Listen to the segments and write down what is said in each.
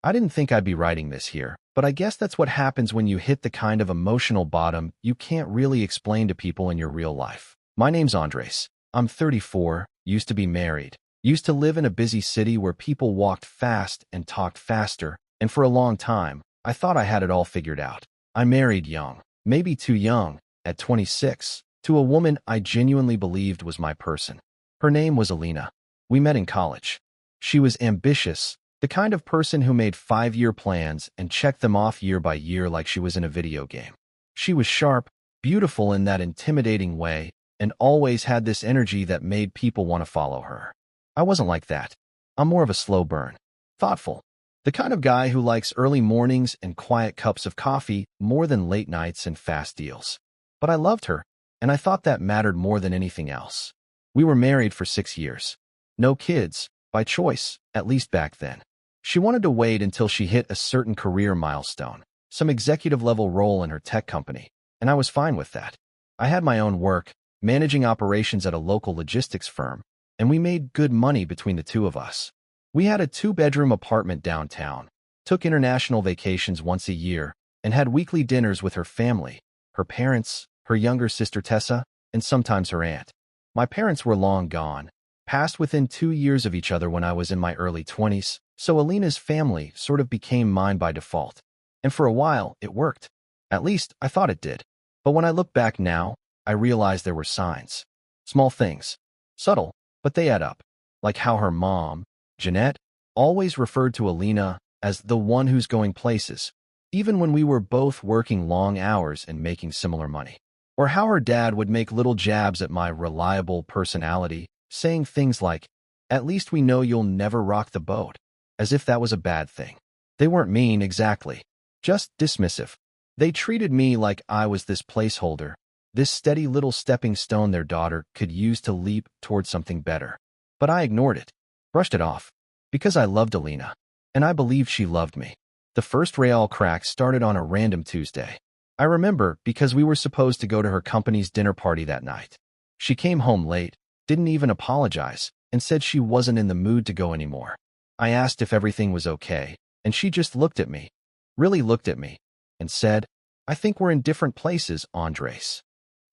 I didn't think I'd be writing this here, but I guess that's what happens when you hit the kind of emotional bottom you can't really explain to people in your real life. My name's Andres. I'm 34, used to be married, used to live in a busy city where people walked fast and talked faster, and for a long time, I thought I had it all figured out. I married young, maybe too young, at 26, to a woman I genuinely believed was my person. Her name was Alina. We met in college. She was ambitious, the kind of person who made 5-year plans and checked them off year by year like she was in a video game. She was sharp, beautiful in that intimidating way, and always had this energy that made people want to follow her. I wasn't like that. I'm more of a slow burn. Thoughtful. The kind of guy who likes early mornings and quiet cups of coffee more than late nights and fast deals. But I loved her, and I thought that mattered more than anything else. We were married for 6 years. No kids, by choice, at least back then. She wanted to wait until she hit a certain career milestone, some executive-level role in her tech company, and I was fine with that. I had my own work, managing operations at a local logistics firm, and we made good money between the two of us. We had a 2-bedroom apartment downtown, took international vacations once a year, and had weekly dinners with her family, her parents, her younger sister Tessa, and sometimes her aunt. My parents were long gone, passed within 2 years of each other when I was in my early 20s, so Alina's family sort of became mine by default. And for a while, it worked. At least, I thought it did. But when I look back now, I realize there were signs. Small things. Subtle, but they add up. Like how her mom, Jeanette, always referred to Alina as the one who's going places, even when we were both working long hours and making similar money. Or how her dad would make little jabs at my reliable personality, saying things like, "At least we know you'll never rock the boat," as if that was a bad thing. They weren't mean exactly, just dismissive. They treated me like I was this placeholder, this steady little stepping stone their daughter could use to leap towards something better. But I ignored it, brushed it off, because I loved Alina, and I believed she loved me. The first real crack started on a random Tuesday. I remember because we were supposed to go to her company's dinner party that night. She came home late, didn't even apologize, and said she wasn't in the mood to go anymore. I asked if everything was okay, and she just looked at me, really looked at me, and said, "I think we're in different places, Andres."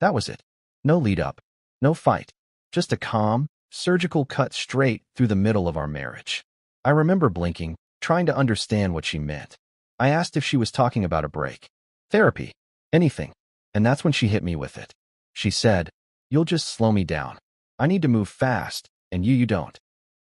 That was it. No lead up, no fight, just a calm, surgical cut straight through the middle of our marriage. I remember blinking, trying to understand what she meant. I asked if she was talking about a break. Therapy. Anything. And that's when she hit me with it. She said, "You'll just slow me down. I need to move fast, and you don't.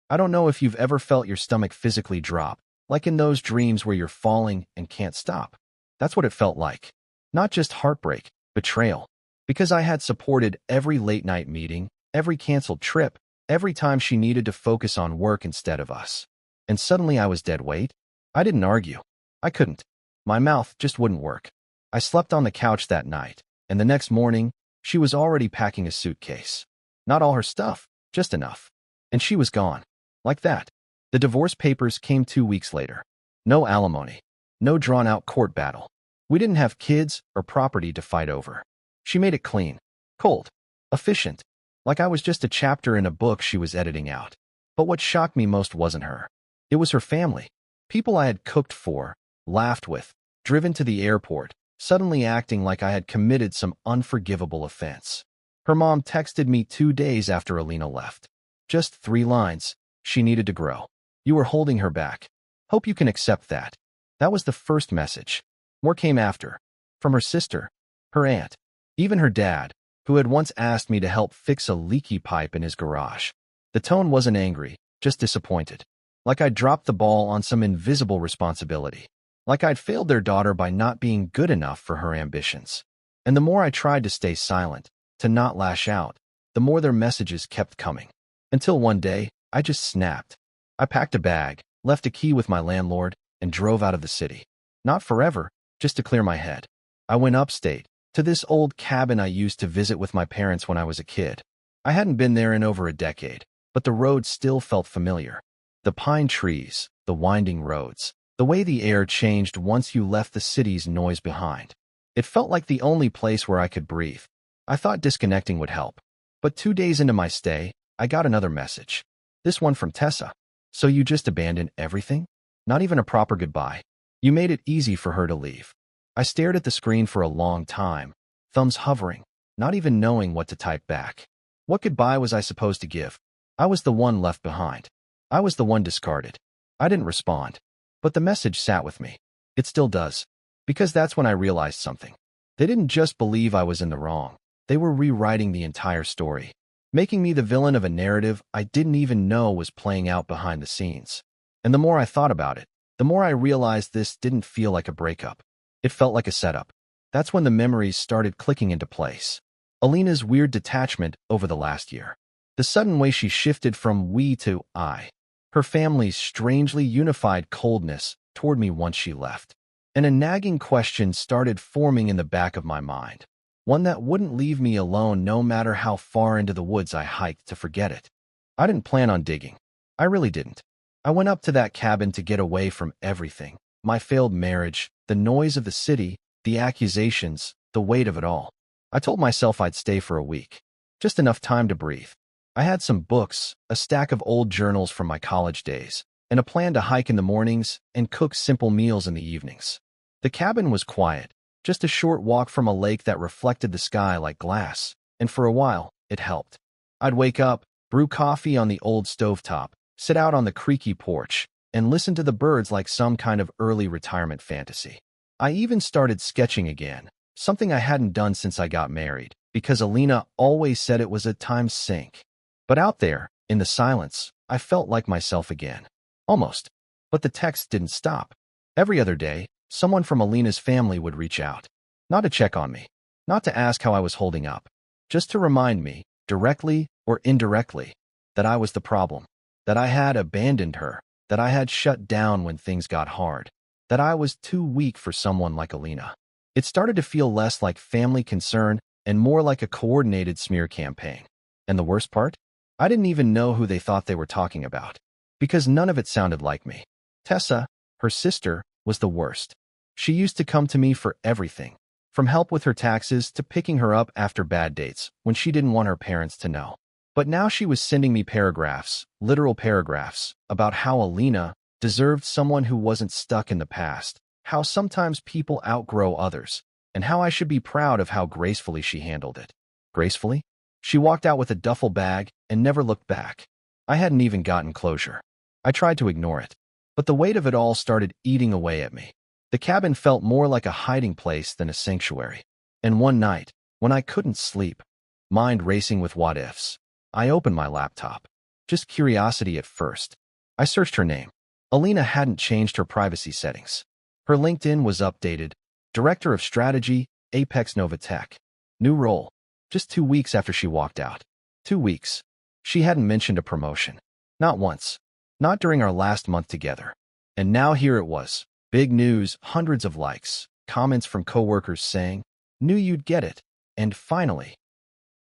I don't know if you've ever felt your stomach physically drop, like in those dreams where you're falling and can't stop." That's what it felt like. Not just heartbreak, betrayal. Because I had supported every late-night meeting, every canceled trip, every time she needed to focus on work instead of us. And suddenly I was dead weight. I didn't argue. I couldn't. My mouth just wouldn't work. I slept on the couch that night, and the next morning, she was already packing a suitcase. Not all her stuff, just enough. And she was gone. Like that. The divorce papers came 2 weeks later. No alimony. No drawn-out court battle. We didn't have kids or property to fight over. She made it clean, cold, efficient, like I was just a chapter in a book she was editing out. But what shocked me most wasn't her. It was her family. People I had cooked for, laughed with, driven to the airport, suddenly acting like I had committed some unforgivable offense. Her mom texted me 2 days after Alina left. Just 3 lines. She needed to grow. You were holding her back. Hope you can accept that. That was the first message. More came after. From her sister, her aunt, even her dad, who had once asked me to help fix a leaky pipe in his garage. The tone wasn't angry, just disappointed. Like I'd dropped the ball on some invisible responsibility. Like I'd failed their daughter by not being good enough for her ambitions. And the more I tried to stay silent, to not lash out, the more their messages kept coming. Until one day, I just snapped. I packed a bag, left a key with my landlord, and drove out of the city. Not forever, just to clear my head. I went upstate, to this old cabin I used to visit with my parents when I was a kid. I hadn't been there in over a decade, but the road still felt familiar. The pine trees, the winding roads, the way the air changed once you left the city's noise behind. It felt like the only place where I could breathe. I thought disconnecting would help. But 2 days into my stay, I got another message. This one from Tessa. "So you just abandoned everything?" Not even a proper goodbye. You made it easy for her to leave. I stared at the screen for a long time, thumbs hovering, not even knowing what to type back. What goodbye was I supposed to give? I was the one left behind. I was the one discarded. I didn't respond. But the message sat with me. It still does. Because that's when I realized something. They didn't just believe I was in the wrong. They were rewriting the entire story, making me the villain of a narrative I didn't even know was playing out behind the scenes. And the more I thought about it, the more I realized this didn't feel like a breakup. It felt like a setup. That's when the memories started clicking into place. Alina's weird detachment over the last year. The sudden way she shifted from we to I. Her family's strangely unified coldness toward me once she left. And a nagging question started forming in the back of my mind. One that wouldn't leave me alone no matter how far into the woods I hiked to forget it. I didn't plan on digging. I really didn't. I went up to that cabin to get away from everything. My failed marriage, the noise of the city, the accusations, the weight of it all. I told myself I'd stay for a week. Just enough time to breathe. I had some books, a stack of old journals from my college days, and a plan to hike in the mornings and cook simple meals in the evenings. The cabin was quiet, just a short walk from a lake that reflected the sky like glass, and for a while, it helped. I'd wake up, brew coffee on the old stovetop, sit out on the creaky porch, and listen to the birds like some kind of early retirement fantasy. I even started sketching again, something I hadn't done since I got married, because Alina always said it was a time sink. But out there, in the silence, I felt like myself again. Almost. But the text didn't stop. Every other day, someone from Alina's family would reach out. Not to check on me. Not to ask how I was holding up. Just to remind me, directly or indirectly, that I was the problem. That I had abandoned her. That I had shut down when things got hard. That I was too weak for someone like Alina. It started to feel less like family concern and more like a coordinated smear campaign. And the worst part? I didn't even know who they thought they were talking about. Because none of it sounded like me. Tessa, her sister, was the worst. She used to come to me for everything, from help with her taxes to picking her up after bad dates when she didn't want her parents to know. But now she was sending me paragraphs, literal paragraphs, about how Alina deserved someone who wasn't stuck in the past, how sometimes people outgrow others, and how I should be proud of how gracefully she handled it. Gracefully? She walked out with a duffel bag and never looked back. I hadn't even gotten closure. I tried to ignore it, but the weight of it all started eating away at me. The cabin felt more like a hiding place than a sanctuary. And one night, when I couldn't sleep, mind racing with what-ifs, I opened my laptop. Just curiosity at first. I searched her name. Alina hadn't changed her privacy settings. Her LinkedIn was updated. Director of Strategy, Apex Novatech. New role. Just 2 weeks after she walked out. 2 weeks. She hadn't mentioned a promotion. Not once. Not during our last month together. And now here it was. Big news, hundreds of likes, comments from coworkers saying, "Knew you'd get it." And finally.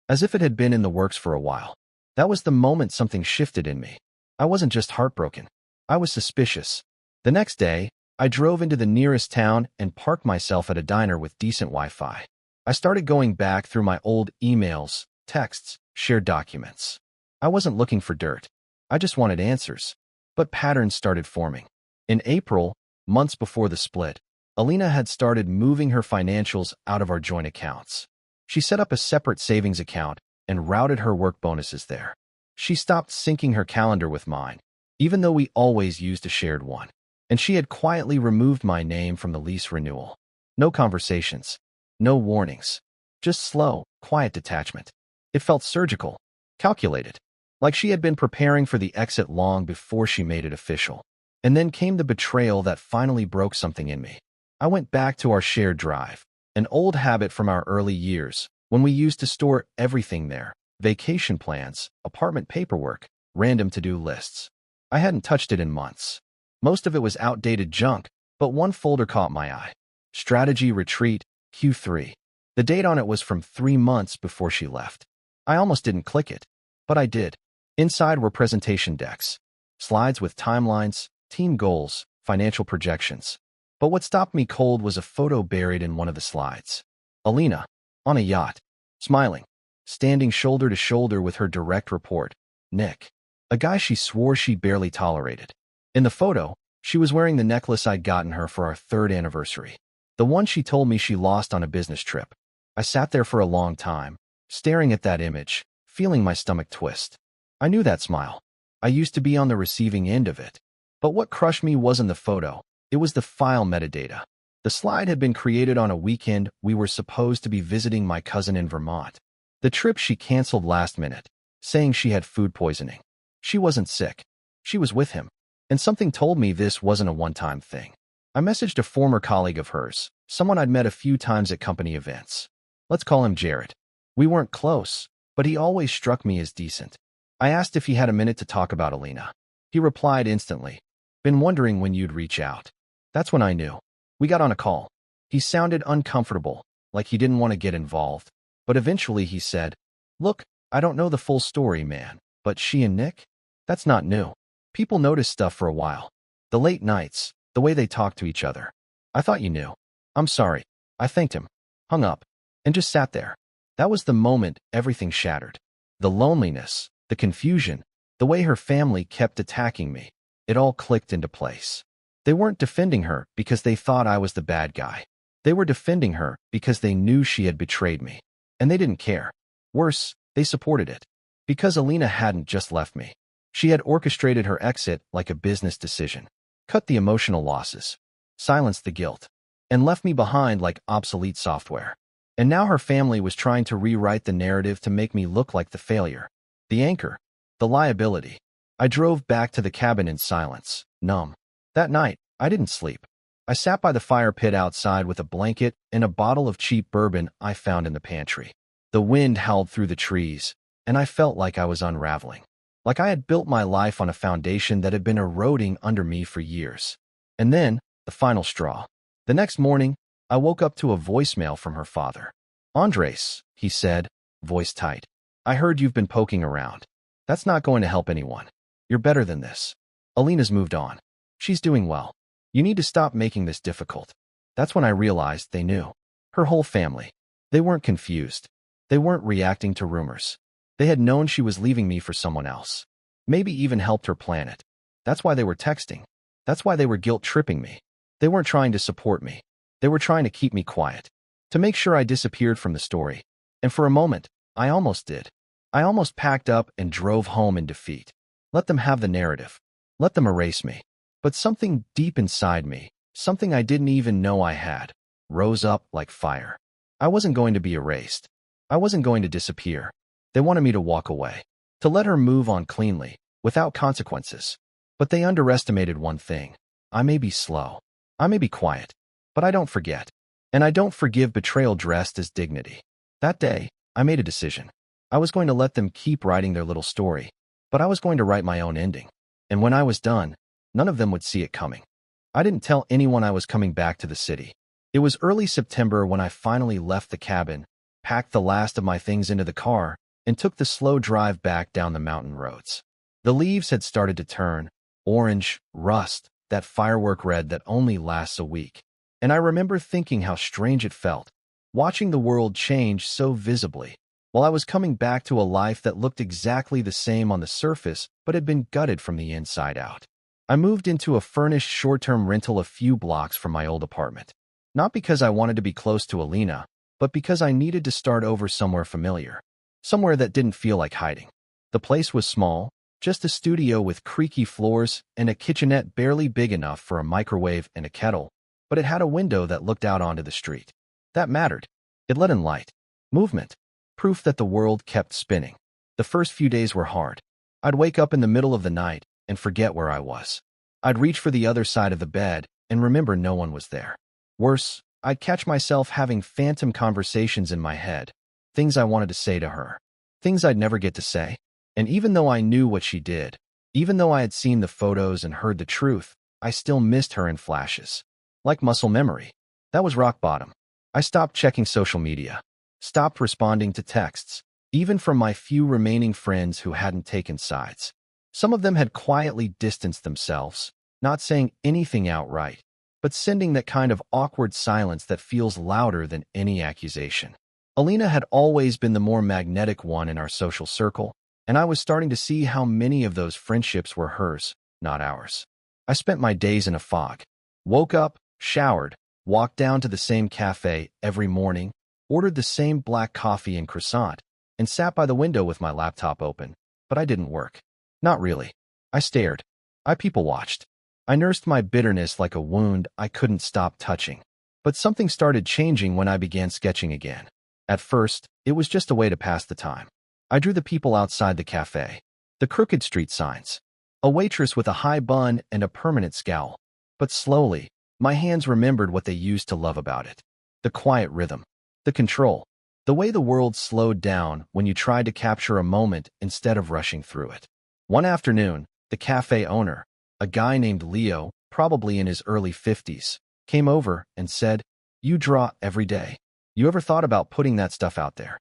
As if it had been in the works for a while. That was the moment something shifted in me. I wasn't just heartbroken. I was suspicious. The next day, I drove into the nearest town and parked myself at a diner with decent Wi-Fi. I started going back through my old emails, texts, shared documents. I wasn't looking for dirt. I just wanted answers. But patterns started forming. In April, months before the split, Alina had started moving her financials out of our joint accounts. She set up a separate savings account and routed her work bonuses there. She stopped syncing her calendar with mine, even though we always used a shared one. And she had quietly removed my name from the lease renewal. No conversations. No warnings. Just slow, quiet detachment. It felt surgical, calculated, like she had been preparing for the exit long before she made it official. And then came the betrayal that finally broke something in me. I went back to our shared drive, an old habit from our early years, when we used to store everything there: vacation plans, apartment paperwork, random to-do lists. I hadn't touched it in months. Most of it was outdated junk, but one folder caught my eye. Strategy Retreat, Q3. The date on it was from 3 months before she left. I almost didn't click it, but I did. Inside were presentation decks, slides with timelines, team goals, financial projections. But what stopped me cold was a photo buried in one of the slides. Alina, on a yacht, smiling, standing shoulder to shoulder with her direct report, Nick, a guy she swore she barely tolerated. In the photo, She was wearing the necklace I'd gotten her for our 3rd anniversary. The one she told me she lost on a business trip. I sat there for a long time, staring at that image, feeling my stomach twist. I knew that smile. I used to be on the receiving end of it. But what crushed me wasn't the photo, it was the file metadata. The slide had been created on a weekend we were supposed to be visiting my cousin in Vermont. The trip she canceled last minute, saying she had food poisoning. She wasn't sick. She was with him. And something told me this wasn't a one-time thing. I messaged a former colleague of hers, someone I'd met a few times at company events. Let's call him Jared. We weren't close, but he always struck me as decent. I asked if he had a minute to talk about Alina. He replied instantly, "Been wondering when you'd reach out." That's when I knew. We got on a call. He sounded uncomfortable, like he didn't want to get involved. But eventually he said, "Look, I don't know the full story, man, but she and Nick? That's not new. People notice stuff for a while. The late nights, the way they talk to each other. I thought you knew. I'm sorry." I thanked him, hung up, and just sat there. That was the moment everything shattered. The loneliness, the confusion, the way her family kept attacking me. It all clicked into place. They weren't defending her because they thought I was the bad guy. They were defending her because they knew she had betrayed me. And they didn't care. Worse, they supported it. Because Alina hadn't just left me. She had orchestrated her exit like a business decision. Cut the emotional losses. Silenced the guilt. And left me behind like obsolete software. And now her family was trying to rewrite the narrative to make me look like the failure. The anchor. The liability. I drove back to the cabin in silence, numb. That night, I didn't sleep. I sat by the fire pit outside with a blanket and a bottle of cheap bourbon I found in the pantry. The wind howled through the trees, and I felt like I was unraveling. Like I had built my life on a foundation that had been eroding under me for years. And then, the final straw. The next morning, I woke up to a voicemail from her father. "Andres," he said, voice tight. "I heard you've been poking around. That's not going to help anyone. You're better than this. Alina's moved on. She's doing well. You need to stop making this difficult." That's when I realized they knew. Her whole family. They weren't confused. They weren't reacting to rumors. They had known she was leaving me for someone else. Maybe even helped her plan it. That's why they were texting. That's why they were guilt-tripping me. They weren't trying to support me. They were trying to keep me quiet. To make sure I disappeared from the story. And for a moment, I almost did. I almost packed up and drove home in defeat. Let them have the narrative. Let them erase me. But something deep inside me, something I didn't even know I had, rose up like fire. I wasn't going to be erased. I wasn't going to disappear. They wanted me to walk away. To let her move on cleanly, without consequences. But they underestimated one thing. I may be slow. I may be quiet. But I don't forget. And I don't forgive betrayal dressed as dignity. That day, I made a decision. I was going to let them keep writing their little story. But I was going to write my own ending. And when I was done, none of them would see it coming. I didn't tell anyone I was coming back to the city. It was early September when I finally left the cabin, packed the last of my things into the car, and took the slow drive back down the mountain roads. The leaves had started to turn, orange, rust, that firework red that only lasts a week. And I remember thinking how strange it felt, watching the world change so visibly, while I was coming back to a life that looked exactly the same on the surface but had been gutted from the inside out. I moved into a furnished short-term rental a few blocks from my old apartment. Not because I wanted to be close to Alina, but because I needed to start over somewhere familiar. Somewhere that didn't feel like hiding. The place was small, just a studio with creaky floors and a kitchenette barely big enough for a microwave and a kettle, but it had a window that looked out onto the street. That mattered. It let in light, movement, proof that the world kept spinning. The first few days were hard. I'd wake up in the middle of the night and forget where I was. I'd reach for the other side of the bed and remember no one was there. Worse, I'd catch myself having phantom conversations in my head, things I wanted to say to her, things I'd never get to say. And even though I knew what she did, even though I had seen the photos and heard the truth, I still missed her in flashes. Like muscle memory. That was rock bottom. I stopped checking social media, stopped responding to texts, even from my few remaining friends who hadn't taken sides. Some of them had quietly distanced themselves, not saying anything outright, but sending that kind of awkward silence that feels louder than any accusation. Alina had always been the more magnetic one in our social circle, and I was starting to see how many of those friendships were hers, not ours. I spent my days in a fog. Woke up, showered, walked down to the same cafe every morning, ordered the same black coffee and croissant, and sat by the window with my laptop open. But I didn't work. Not really. I stared. I people-watched. I nursed my bitterness like a wound I couldn't stop touching. But something started changing when I began sketching again. At first, it was just a way to pass the time. I drew the people outside the cafe, the crooked street signs, a waitress with a high bun and a permanent scowl. But slowly, my hands remembered what they used to love about it. The quiet rhythm, the control, the way the world slowed down when you tried to capture a moment instead of rushing through it. One afternoon, the cafe owner, a guy named Leo, probably in his early 50s, came over and said, "You draw every day. You ever thought about putting that stuff out there?"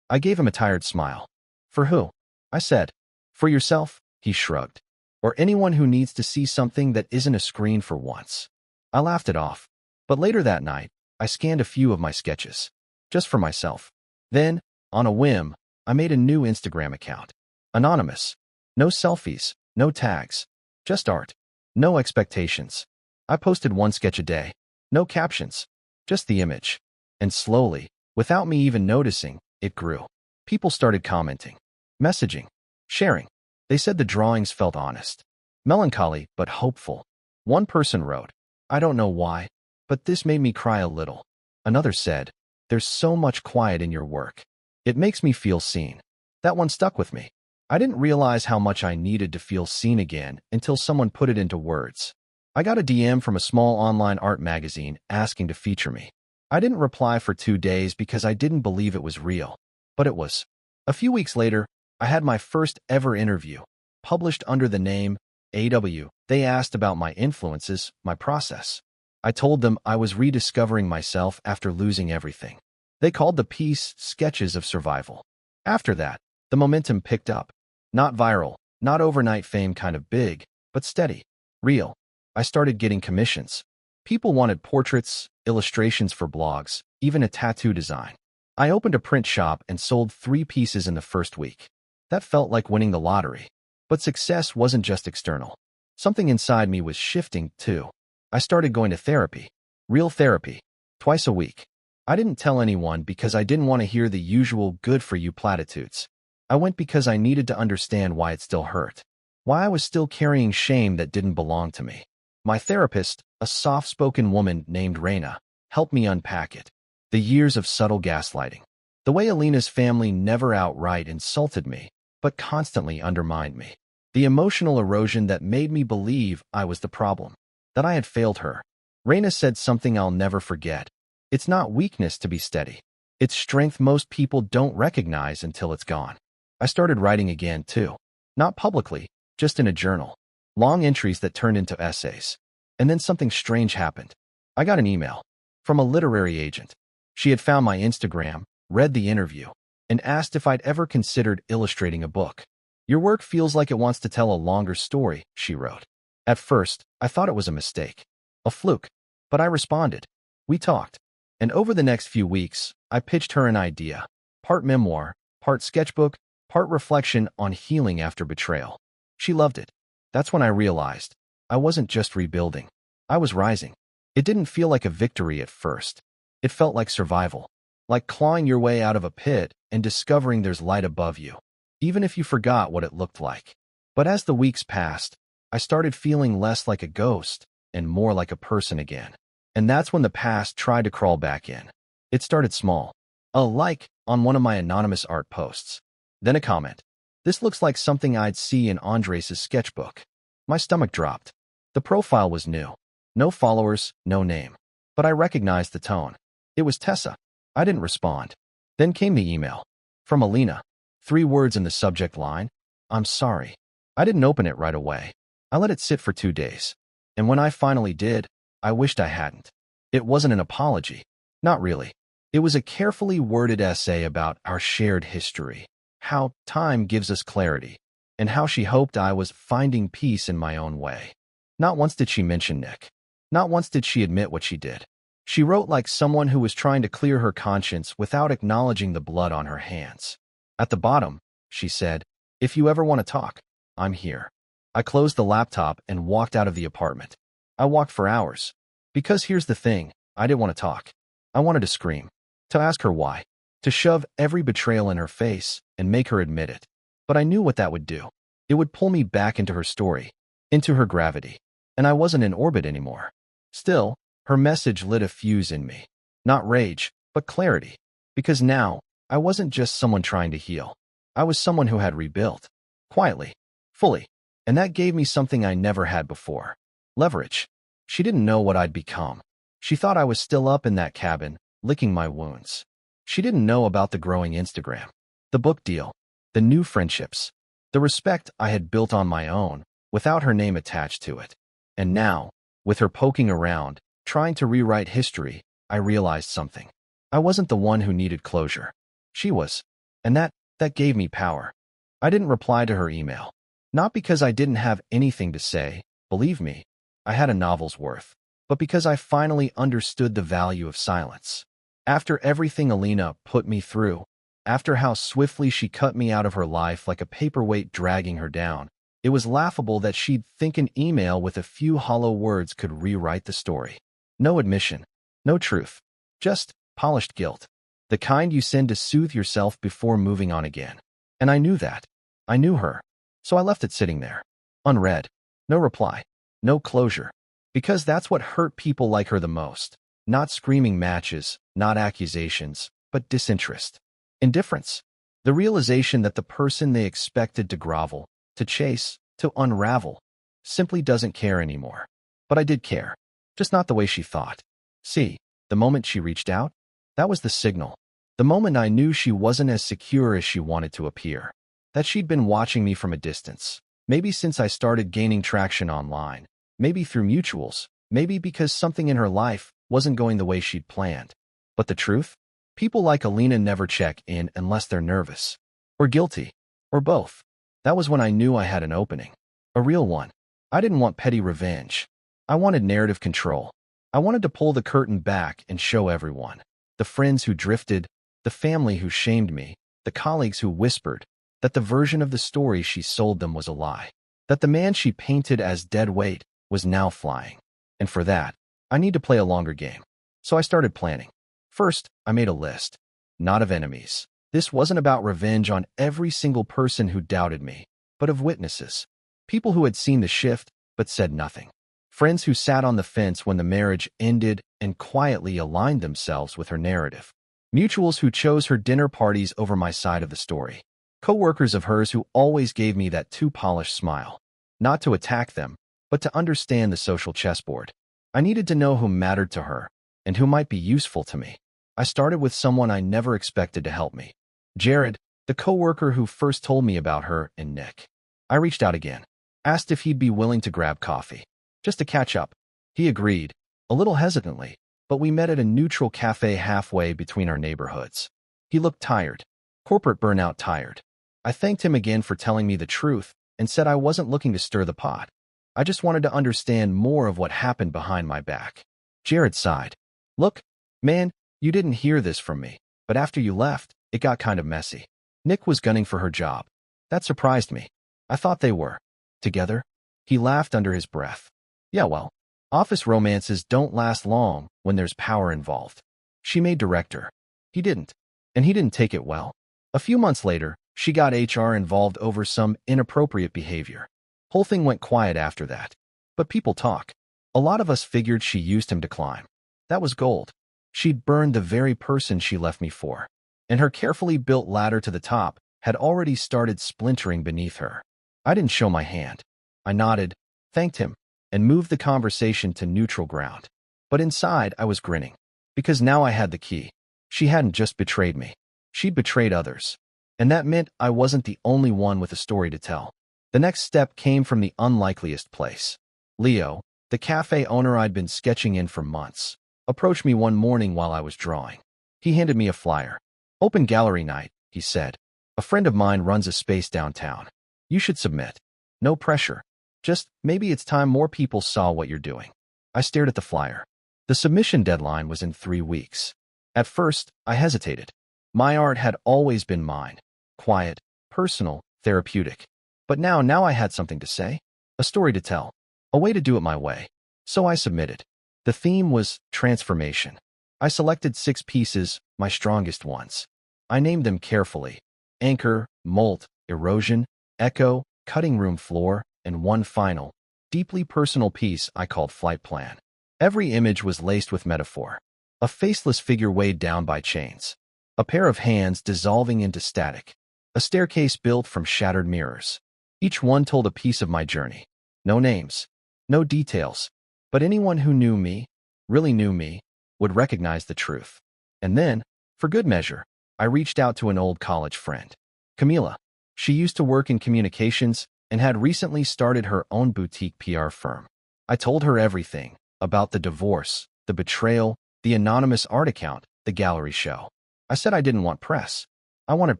I gave him a tired smile. "For who?" I said. "For yourself," he shrugged. "Or anyone who needs to see something that isn't a screen for once." I laughed it off. But later that night, I scanned a few of my sketches, just for myself. Then, on a whim, I made a new Instagram account. Anonymous. No selfies, no tags. Just art. No expectations. I posted one sketch a day. No captions. Just the image. And slowly, without me even noticing, it grew. People started commenting, messaging, sharing. They said the drawings felt honest. Melancholy, but hopeful. One person wrote, "I don't know why, but this made me cry a little." Another said, "There's so much quiet in your work. It makes me feel seen." That one stuck with me. I didn't realize how much I needed to feel seen again until someone put it into words. I got a DM from a small online art magazine asking to feature me. I didn't reply for 2 days because I didn't believe it was real, but it was. A few weeks later, I had my first ever interview, published under the name AW. They asked about my influences, my process. I told them I was rediscovering myself after losing everything. They called the piece Sketches of Survival. After that, the momentum picked up. Not viral, not overnight fame kind of big, but steady, real. I started getting commissions. People wanted portraits, illustrations for blogs, even a tattoo design. I opened a print shop and sold 3 pieces in the first week. That felt like winning the lottery. But success wasn't just external. Something inside me was shifting, too. I started going to therapy. Real therapy. Twice a week. I didn't tell anyone because I didn't want to hear the usual good-for-you platitudes. I went because I needed to understand why it still hurt. Why I was still carrying shame that didn't belong to me. My therapist, a soft-spoken woman named Raina, helped me unpack it. The years of subtle gaslighting. The way Alina's family never outright insulted me, but constantly undermined me. The emotional erosion that made me believe I was the problem, that I had failed her. Raina said something I'll never forget. "It's not weakness to be steady. It's strength most people don't recognize until it's gone." I started writing again, too. Not publicly, just in a journal. Long entries that turned into essays. And then something strange happened. I got an email from a literary agent. She had found my Instagram, read the interview, and asked if I'd ever considered illustrating a book. "Your work feels like it wants to tell a longer story," she wrote. At first, I thought it was a mistake, a fluke, but I responded. We talked, and over the next few weeks, I pitched her an idea. Part memoir, part sketchbook, part reflection on healing after betrayal. She loved it. That's when I realized I wasn't just rebuilding. I was rising. It didn't feel like a victory at first. It felt like survival, like clawing your way out of a pit and discovering there's light above you, even if you forgot what it looked like. But as the weeks passed, I started feeling less like a ghost and more like a person again. And that's when the past tried to crawl back in. It started small. A like on one of my anonymous art posts. Then a comment. "This looks like something I'd see in Andres' sketchbook." My stomach dropped. The profile was new. No followers, no name. But I recognized the tone. It was Tessa. I didn't respond. Then came the email. From Alina. 3 words in the subject line. "I'm sorry." I didn't open it right away. I let it sit for 2 days. And when I finally did, I wished I hadn't. It wasn't an apology. Not really. It was a carefully worded essay about our shared history, how time gives us clarity, and how she hoped I was finding peace in my own way. Not once did she mention Nick. Not once did she admit what she did. She wrote like someone who was trying to clear her conscience without acknowledging the blood on her hands. At the bottom, she said, "If you ever want to talk, I'm here." I closed the laptop and walked out of the apartment. I walked for hours. Because here's the thing, I didn't want to talk. I wanted to scream. To ask her why. To shove every betrayal in her face and make her admit it. But I knew what that would do. It would pull me back into her story, into her gravity. And I wasn't in orbit anymore. Still, her message lit a fuse in me. Not rage, but clarity. Because now, I wasn't just someone trying to heal. I was someone who had rebuilt. Quietly. Fully. And that gave me something I never had before. Leverage. She didn't know what I'd become. She thought I was still up in that cabin, licking my wounds. She didn't know about the growing Instagram, the book deal, the new friendships, the respect I had built on my own, without her name attached to it. And now, with her poking around, trying to rewrite history, I realized something. I wasn't the one who needed closure. She was. And that gave me power. I didn't reply to her email. Not because I didn't have anything to say, believe me, I had a novel's worth, but because I finally understood the value of silence. After everything Alina put me through, after how swiftly she cut me out of her life like a paperweight dragging her down, it was laughable that she'd think an email with a few hollow words could rewrite the story. No admission, no truth, just polished guilt. The kind you send to soothe yourself before moving on again. And I knew that. I knew her. So I left it sitting there. Unread. No reply. No closure. Because that's what hurt people like her the most. Not screaming matches, not accusations, but disinterest. Indifference. The realization that the person they expected to grovel, to chase, to unravel, simply doesn't care anymore. But I did care. Just not the way she thought. See, the moment she reached out, that was the signal. The moment I knew she wasn't as secure as she wanted to appear. That she'd been watching me from a distance. Maybe since I started gaining traction online. Maybe through mutuals. Maybe because something in her life wasn't going the way she'd planned. But the truth? People like Alina never check in unless they're nervous. Or guilty. Or both. That was when I knew I had an opening. A real one. I didn't want petty revenge. I wanted narrative control. I wanted to pull the curtain back and show everyone. The friends who drifted, the family who shamed me, the colleagues who whispered, that the version of the story she sold them was a lie. That the man she painted as dead weight was now flying. And for that, I need to play a longer game. So I started planning. First, I made a list. Not of enemies. This wasn't about revenge on every single person who doubted me, but of witnesses. People who had seen the shift, but said nothing. Friends who sat on the fence when the marriage ended and quietly aligned themselves with her narrative. Mutuals who chose her dinner parties over my side of the story. Co-workers of hers who always gave me that too polished smile. Not to attack them, but to understand the social chessboard. I needed to know who mattered to her, and who might be useful to me. I started with someone I never expected to help me. Jared, the co-worker who first told me about her and Nick. I reached out again, asked if he'd be willing to grab coffee. Just to catch up. He agreed, a little hesitantly, but we met at a neutral cafe halfway between our neighborhoods. He looked tired. Corporate burnout tired. I thanked him again for telling me the truth and said I wasn't looking to stir the pot. I just wanted to understand more of what happened behind my back. Jared sighed. Look, man, you didn't hear this from me, but after you left, it got kind of messy. Nick was gunning for her job. That surprised me. I thought they were. Together? He laughed under his breath. Yeah, well, office romances don't last long when there's power involved. She made director. He didn't. And he didn't take it well. A few months later, she got HR involved over some inappropriate behavior. Whole thing went quiet after that. But people talk. A lot of us figured she used him to climb. That was gold. She'd burned the very person she left me for. And her carefully built ladder to the top had already started splintering beneath her. I didn't show my hand. I nodded, thanked him, and moved the conversation to neutral ground. But inside, I was grinning. Because now I had the key. She hadn't just betrayed me. She'd betrayed others. And that meant I wasn't the only one with a story to tell. The next step came from the unlikeliest place. Leo, the cafe owner I'd been sketching in for months, approached me one morning while I was drawing. He handed me a flyer. Open gallery night, he said. A friend of mine runs a space downtown. You should submit. No pressure. Just maybe it's time more people saw what you're doing. I stared at the flyer. The submission deadline was in 3 weeks. At first, I hesitated. My art had always been mine. Quiet, personal, therapeutic. But now I had something to say. a story to tell, a way to do it my way. So I submitted. The theme was transformation. I selected 6 pieces, my strongest ones. I named them carefully: anchor, molt, erosion, echo, cutting room floor, and one final, deeply personal piece I called flight plan. Every image was laced with metaphor. A faceless figure weighed down by chains. A pair of hands dissolving into static. A staircase built from shattered mirrors. Each one told a piece of my journey. No names, no details, but anyone who knew me, really knew me, would recognize the truth. And then, for good measure, I reached out to an old college friend, Camila. She used to work in communications and had recently started her own boutique PR firm. I told her everything about the divorce, the betrayal, the anonymous art account, the gallery show. I said I didn't want press. I wanted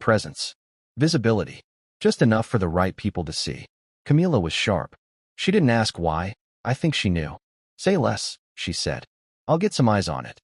presence, visibility, just enough for the right people to see. Camila was sharp. She didn't ask why. I think she knew. Say less, she said. I'll get some eyes on it.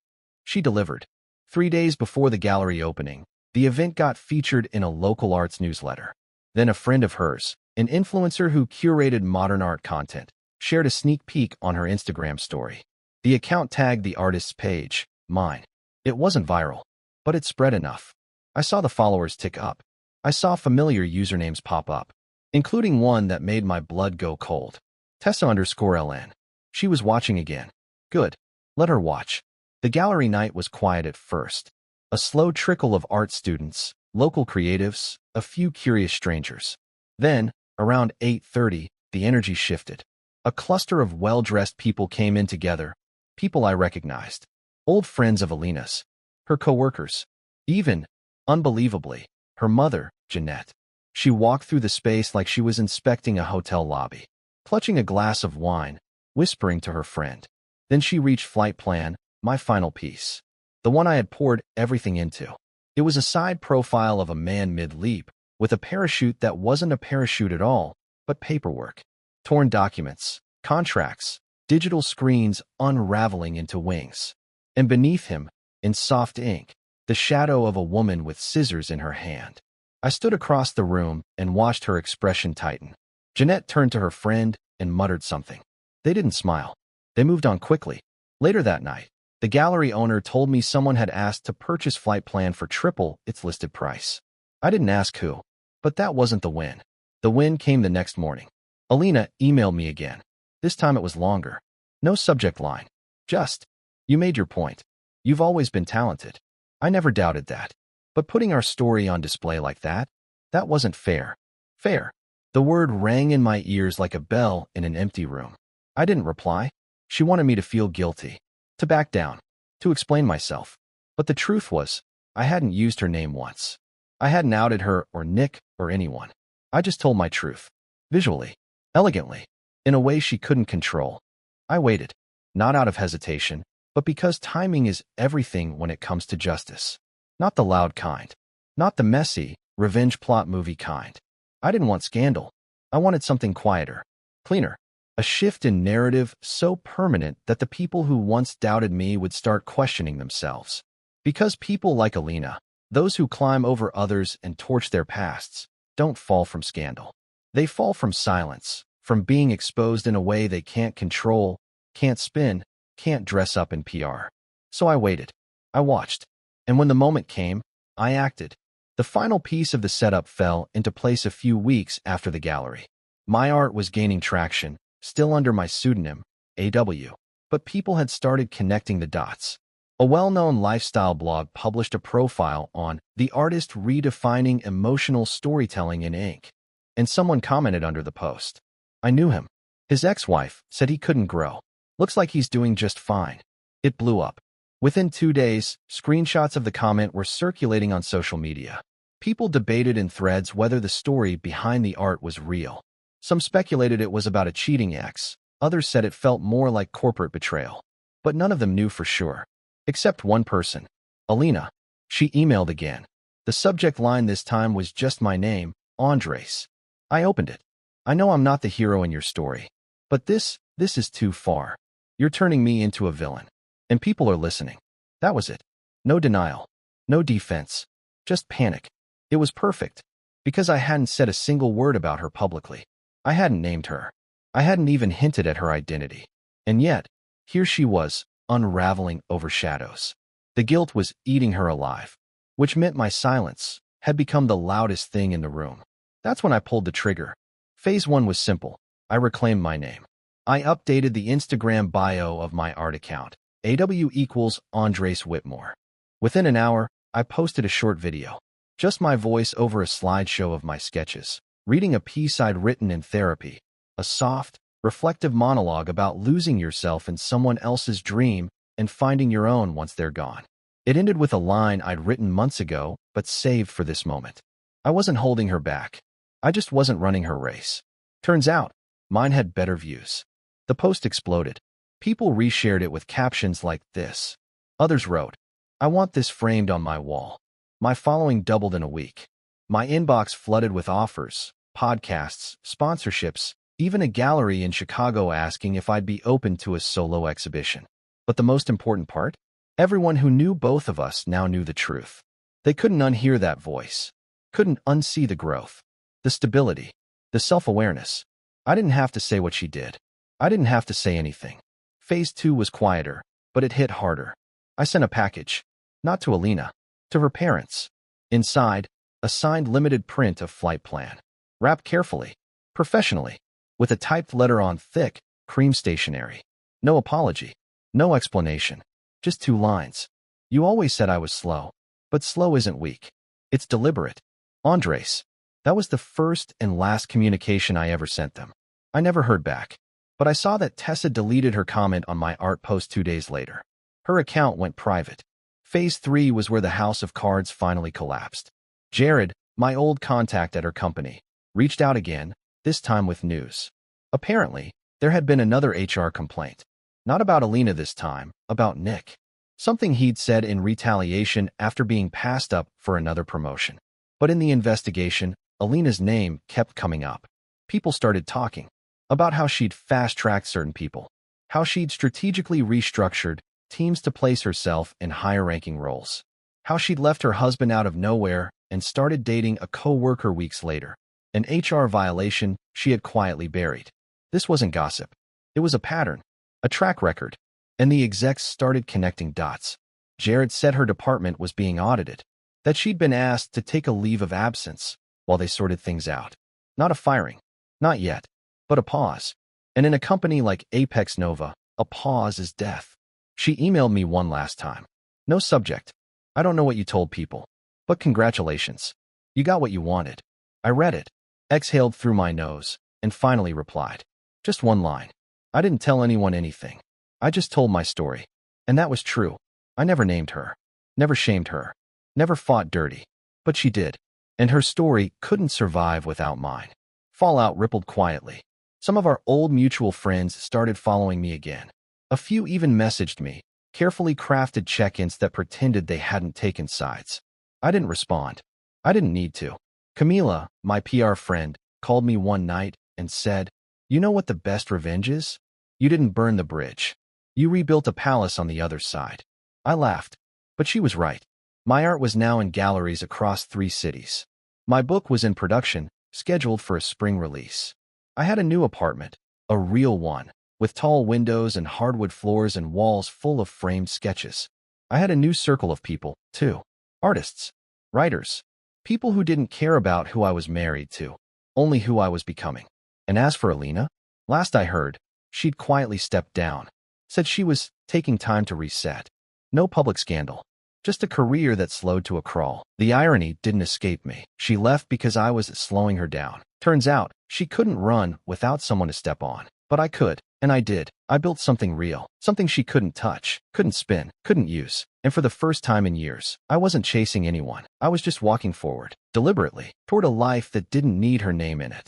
She delivered. 3 days before the gallery opening, the event got featured in a local arts newsletter. Then a friend of hers, an influencer who curated modern art content, shared a sneak peek on her Instagram story. The account tagged the artist's page, mine. It wasn't viral, but it spread enough. I saw the followers tick up. I saw familiar usernames pop up, including one that made my blood go cold. Tessa_LN. She was watching again. Good. Let her watch. The gallery night was quiet at first. A slow trickle of art students, local creatives, a few curious strangers. Then, around 8:30, the energy shifted. A cluster of well-dressed people came in together, people I recognized. Old friends of Alina's, her co-workers, even, unbelievably, her mother, Jeanette. She walked through the space like she was inspecting a hotel lobby, clutching a glass of wine, whispering to her friend. Then she reached flight plan, my final piece. The one I had poured everything into. It was a side profile of a man mid-leap, with a parachute that wasn't a parachute at all, but paperwork. Torn documents, contracts, digital screens unraveling into wings. And beneath him, in soft ink, the shadow of a woman with scissors in her hand. I stood across the room and watched her expression tighten. Jeanette turned to her friend and muttered something. They didn't smile. They moved on quickly. Later that night, the gallery owner told me someone had asked to purchase flight plan for triple its listed price. I didn't ask who, but that wasn't the win. The win came the next morning. Alina emailed me again. This time it was longer. No subject line. Just, you made your point. You've always been talented. I never doubted that. But putting our story on display like that wasn't fair. Fair. The word rang in my ears like a bell in an empty room. I didn't reply. She wanted me to feel guilty, to back down, to explain myself. But the truth was, I hadn't used her name once. I hadn't outed her or Nick or anyone. I just told my truth. Visually, elegantly, in a way she couldn't control. I waited, not out of hesitation, but because timing is everything when it comes to justice. Not the loud kind. Not the messy, revenge plot movie kind. I didn't want scandal. I wanted something quieter, cleaner. A shift in narrative so permanent that the people who once doubted me would start questioning themselves. Because people like Alina, those who climb over others and torch their pasts, don't fall from scandal. They fall from silence, from being exposed in a way they can't control, can't spin, can't dress up in PR. So I waited. I watched. And when the moment came, I acted. The final piece of the setup fell into place a few weeks after the gallery. My art was gaining traction, still under my pseudonym, AW. But people had started connecting the dots. A well-known lifestyle blog published a profile on the artist redefining emotional storytelling in ink. And someone commented under the post. I knew him. His ex-wife said he couldn't grow. Looks like he's doing just fine. It blew up. Within 2 days, screenshots of the comment were circulating on social media. People debated in threads whether the story behind the art was real. Some speculated it was about a cheating ex. Others said it felt more like corporate betrayal. But none of them knew for sure. Except one person. Alina. She emailed again. The subject line this time was just my name, Andres. I opened it. I know I'm not the hero in your story. But this is too far. You're turning me into a villain. And people are listening. That was it. No denial. No defense. Just panic. It was perfect. Because I hadn't said a single word about her publicly. I hadn't named her. I hadn't even hinted at her identity. And yet, here she was, unraveling over shadows. The guilt was eating her alive, which meant my silence had become the loudest thing in the room. That's when I pulled the trigger. Phase 1 was simple. I reclaimed my name. I updated the Instagram bio of my art account, AW equals Andres Whitmore. Within an hour, I posted a short video. Just my voice over a slideshow of my sketches, reading a piece I'd written in therapy, a soft, reflective monologue about losing yourself in someone else's dream and finding your own once they're gone. It ended with a line I'd written months ago, but saved for this moment. I wasn't holding her back. I just wasn't running her race. Turns out, mine had better views. The post exploded. People reshared it with captions like this. Others wrote, "I want this framed on my wall." My following doubled in a week. My inbox flooded with offers, podcasts, sponsorships, even a gallery in Chicago asking if I'd be open to a solo exhibition. But the most important part? Everyone who knew both of us now knew the truth. They couldn't unhear that voice, couldn't unsee the growth, the stability, the self-awareness. I didn't have to say what she did. I didn't have to say anything. Phase 2 was quieter, but it hit harder. I sent a package, not to Alina, to her parents. Inside, a signed limited print of flight plan, wrapped carefully, professionally, with a typed letter on thick, cream stationery. No apology, no explanation, just 2 lines. "You always said I was slow, but slow isn't weak. It's deliberate. Andres." That was the first and last communication I ever sent them. I never heard back, but I saw that Tessa deleted her comment on my art post 2 days later. Her account went private. Phase 3 was where the house of cards finally collapsed. Jared, my old contact at her company, reached out again, this time with news. Apparently, there had been another HR complaint. Not about Alina this time, about Nick. Something he'd said in retaliation after being passed up for another promotion. But in the investigation, Alina's name kept coming up. People started talking about how she'd fast-tracked certain people, how she'd strategically restructured teams to place herself in higher-ranking roles, how she'd left her husband out of nowhere and started dating a co-worker weeks later, an HR violation she had quietly buried. This wasn't gossip. It was a pattern, a track record, and the execs started connecting dots. Jared said her department was being audited, that she'd been asked to take a leave of absence while they sorted things out. Not a firing, not yet, but a pause. And in a company like Apex Nova, a pause is death. She emailed me one last time. No subject. "I don't know what you told people, but congratulations. You got what you wanted." I read it, exhaled through my nose, and finally replied. Just one line. I didn't tell anyone anything. I just told my story. And that was true. I never named her, never shamed her, never fought dirty. But she did. And her story couldn't survive without mine. Fallout rippled quietly. Some of our old mutual friends started following me again. A few even messaged me, carefully crafted check-ins that pretended they hadn't taken sides. I didn't respond. I didn't need to. Camila, my PR friend, called me one night and said, "You know what the best revenge is? You didn't burn the bridge. You rebuilt a palace on the other side." I laughed, but she was right. My art was now in galleries across 3 cities. My book was in production, scheduled for a spring release. I had a new apartment, a real one, with tall windows and hardwood floors and walls full of framed sketches. I had a new circle of people, too. Artists, writers, people who didn't care about who I was married to, only who I was becoming. And as for Alina, last I heard, she'd quietly stepped down, said she was taking time to reset. No public scandal, just a career that slowed to a crawl. The irony didn't escape me. She left because I was slowing her down. Turns out, she couldn't run without someone to step on. But I could, and I did. I built something real, something she couldn't touch, couldn't spin, couldn't use. And for the first time in years, I wasn't chasing anyone. I was just walking forward, deliberately, toward a life that didn't need her name in it.